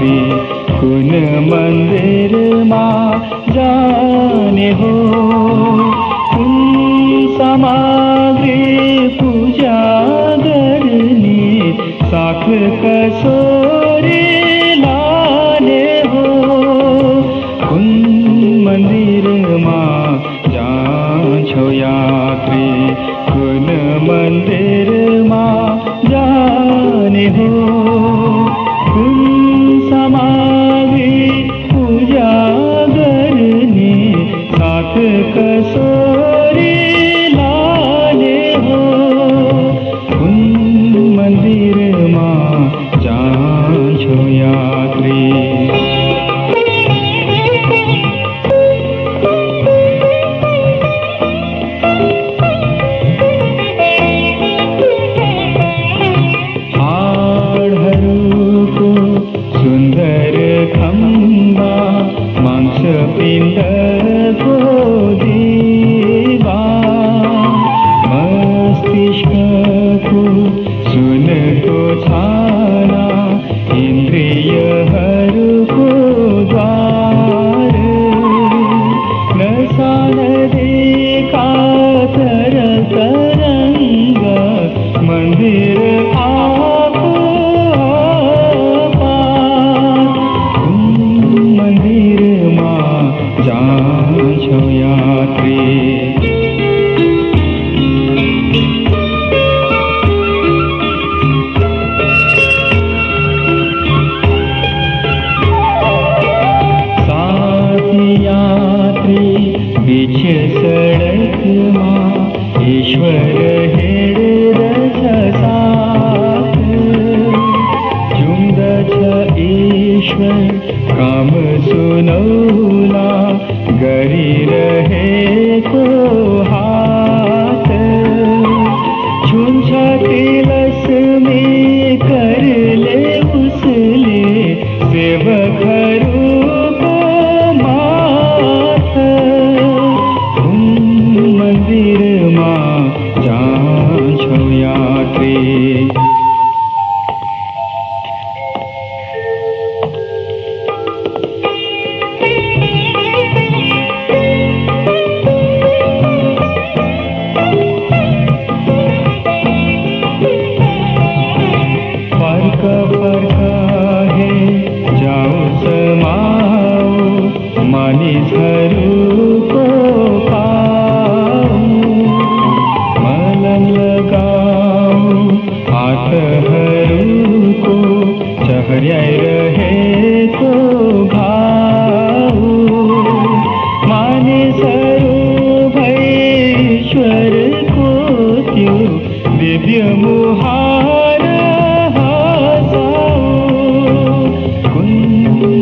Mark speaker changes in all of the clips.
Speaker 1: यात्री कुन मन्दिरमा जाने हो, कुन सामग्री पूजा गर्ने, साथ कसोरी लाने हो, कुन मन्दिरमा जान्छौ यात्री कुन मन्दिरमा जाने हो, कुन सामग्री पूजा गर्ने, साथ कसोरी लाने हो, कुन मन्दिरमा जान्छौ यात्री। सुन्दर खम्बा मांसपिण्डको दीवा, मस्तिष्कको सुनको छाना, इन्द्रियहरूको द्वार, नशा नदीका तरंग, मन्दिर जान्छौ यात्री। साथी यात्री बीच सडकमा ईश्वर हिँड्दछ साथ, जुम्दछ ईश्वर काम सुनौला गरिरहेको हात, छुन्छ तिलस्मी करले उसले सेवकहरूको माथ, कुन मन्दिरमा जान्छौ यात्री। मानिसहरूको पाऊ, मलन लगाऊ, हातहरूको चहर्याइरहेको घाउ, मानिसहरू भई ईश्वरको त्यो दिव्य मुहार हँसाऊ, कुन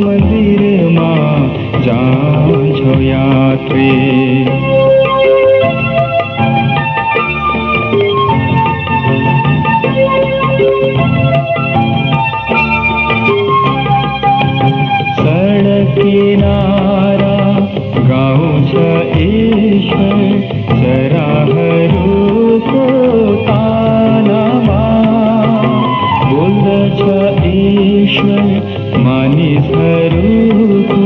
Speaker 1: मन्दिरमा जान्छौ यात्री। सडक किनारा गाउँछ ईश्वर चराहरूको तानामा, बोल्दछ ईश्वर मानिसहरूको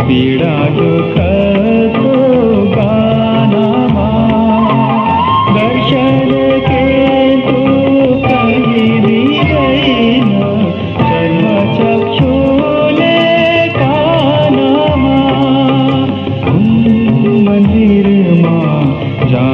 Speaker 1: पीडा दुःखको गानामा, दर्शन के तू कहिदिँदैन, जन्म चक्षुले कानमा, कुन मन्दिरमा जा